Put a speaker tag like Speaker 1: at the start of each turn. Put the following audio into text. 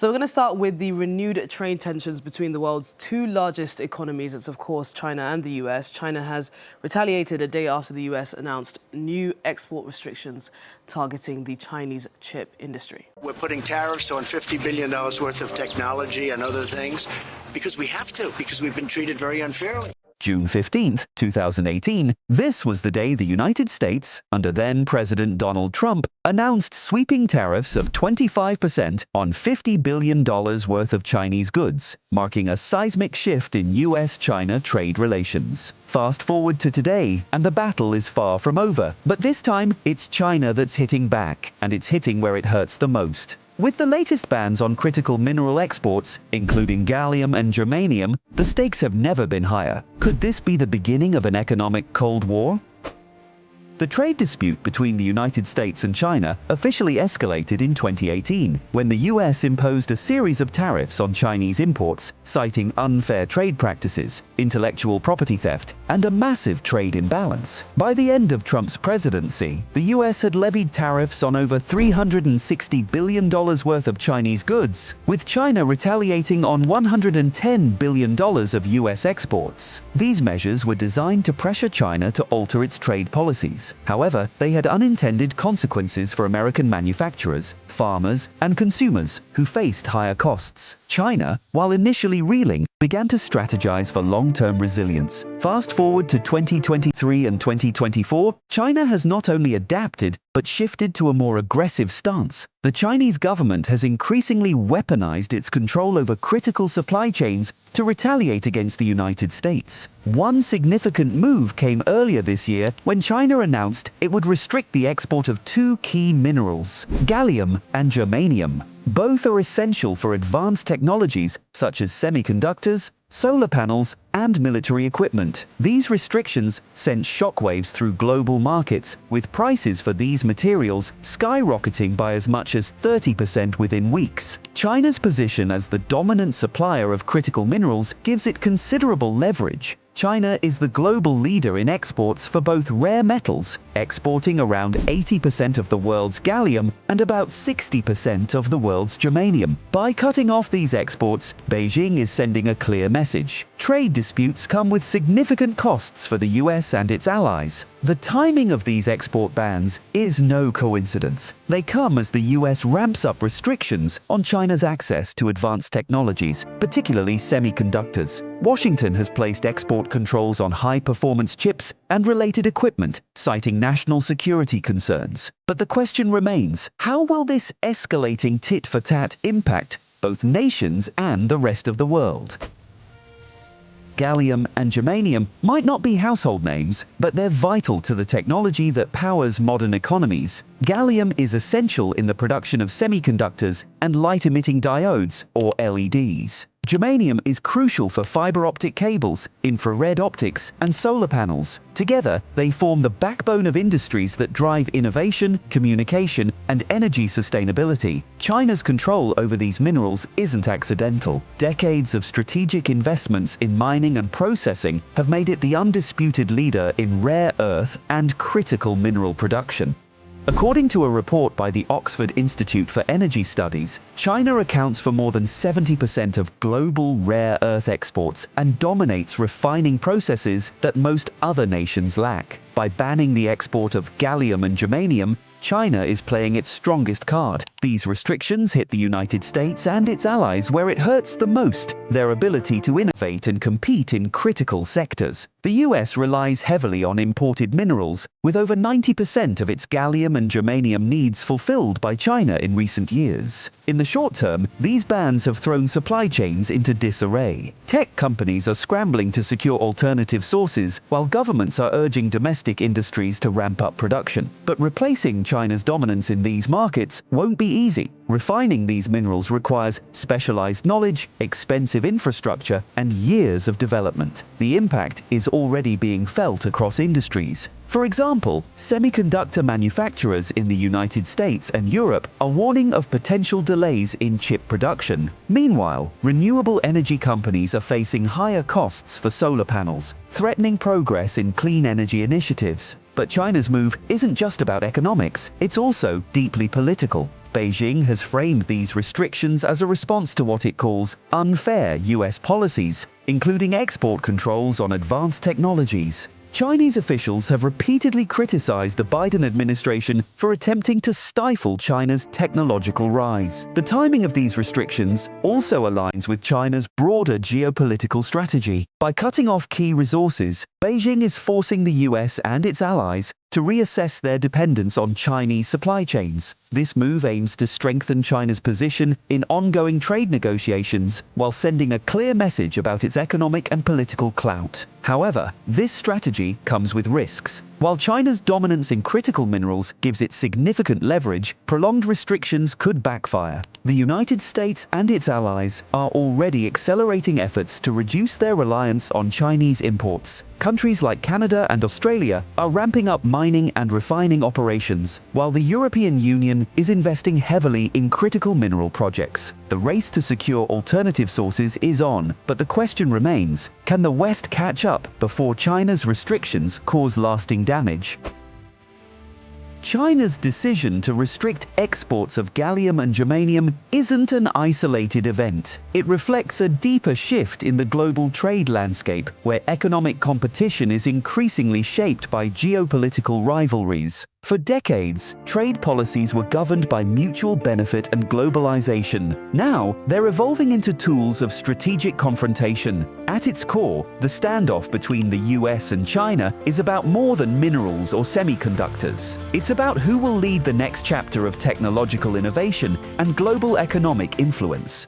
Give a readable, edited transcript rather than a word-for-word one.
Speaker 1: So we're going to start with the renewed trade tensions between the world's two largest economies. It's, of course, China and the US. China has retaliated a day after the US announced new export restrictions targeting the Chinese chip industry.
Speaker 2: We're putting tariffs on $50 billion worth of technology and other things because we have to, because we've been treated very unfairly.
Speaker 3: June 15, 2018, this was the day the United States, under then-President Donald Trump, announced sweeping tariffs of 25% on $50 billion worth of Chinese goods, marking a seismic shift in US-China trade relations. Fast forward to today, and the battle is far from over. But this time, it's China that's hitting back, and it's hitting where it hurts the most. With the latest bans on critical mineral exports, including gallium and germanium, the stakes have never been higher. Could this be the beginning of an economic Cold War? The trade dispute between the United States and China officially escalated in 2018, when the US imposed a series of tariffs on Chinese imports, citing unfair trade practices, intellectual property theft, and a massive trade imbalance. By the end of Trump's presidency, the US had levied tariffs on over $360 billion worth of Chinese goods, with China retaliating on $110 billion of US exports. These measures were designed to pressure China to alter its trade policies. However, they had unintended consequences for American manufacturers, farmers, and consumers who faced higher costs. China, while initially reeling, began to strategize for long-term resilience. Fast forward to 2023 and 2024, China has not only adapted, but shifted to a more aggressive stance. The Chinese government has increasingly weaponized its control over critical supply chains to retaliate against the United States. One significant move came earlier this year when China announced it would restrict the export of two key minerals, gallium and germanium. Both are essential for advanced technologies such as semiconductors, solar panels, and military equipment. These restrictions sent shockwaves through global markets, with prices for these materials skyrocketing by as much as 30% within weeks. China's position as the dominant supplier of critical minerals gives it considerable leverage. China is the global leader in exports for both rare metals, exporting around 80% of the world's gallium and about 60% of the world's germanium. By cutting off these exports, Beijing is sending a clear message. Trade disputes come with significant costs for the US and its allies. The timing of these export bans is no coincidence. They come as the US ramps up restrictions on China's access to advanced technologies, particularly semiconductors. Washington has placed export controls on high-performance chips and related equipment, citing national security concerns. But the question remains, how will this escalating tit-for-tat impact both nations and the rest of the world? Gallium and germanium might not be household names, but they're vital to the technology that powers modern economies. Gallium is essential in the production of semiconductors and light-emitting diodes, or LEDs. Germanium is crucial for fiber optic cables, infrared optics, and solar panels. Together, they form the backbone of industries that drive innovation, communication, and energy sustainability. China's control over these minerals isn't accidental. Decades of strategic investments in mining and processing have made it the undisputed leader in rare earth and critical mineral production. According to a report by the Oxford Institute for Energy Studies, China accounts for more than 70% of global rare earth exports and dominates refining processes that most other nations lack. By banning the export of gallium and germanium, China is playing its strongest card. These restrictions hit the United States and its allies where it hurts the most, their ability to innovate and compete in critical sectors. The US relies heavily on imported minerals, with over 90% of its gallium and germanium needs fulfilled by China in recent years. In the short term, these bans have thrown supply chains into disarray. Tech companies are scrambling to secure alternative sources, while governments are urging domestic industries to ramp up production. But replacing China's dominance in these markets won't be easy. Refining these minerals requires specialized knowledge, expensive infrastructure, and years of development. The impact is already being felt across industries. For example, semiconductor manufacturers in the United States and Europe are warning of potential delays in chip production. Meanwhile, renewable energy companies are facing higher costs for solar panels, threatening progress in clean energy initiatives. But China's move isn't just about economics, it's also deeply political. Beijing has framed these restrictions as a response to what it calls unfair US policies, including export controls on advanced technologies. Chinese officials have repeatedly criticized the Biden administration for attempting to stifle China's technological rise. The timing of these restrictions also aligns with China's broader geopolitical strategy. By cutting off key resources, Beijing is forcing the US and its allies to reassess their dependence on Chinese supply chains. This move aims to strengthen China's position in ongoing trade negotiations while sending a clear message about its economic and political clout. However, this strategy comes with risks. While China's dominance in critical minerals gives it significant leverage, prolonged restrictions could backfire. The United States and its allies are already accelerating efforts to reduce their reliance on Chinese imports. Countries like Canada and Australia are ramping up mining and refining operations, while the European Union is investing heavily in critical mineral projects. The race to secure alternative sources is on, but the question remains, can the West catch up before China's restrictions cause lasting damage? China's decision to restrict exports of gallium and germanium isn't an isolated event. It reflects a deeper shift in the global trade landscape, where economic competition is increasingly shaped by geopolitical rivalries. For decades, trade policies were governed by mutual benefit and globalization. Now, they're evolving into tools of strategic confrontation. At its core, the standoff between the US and China is about more than minerals or semiconductors. It's about who will lead the next chapter of technological innovation and global economic influence.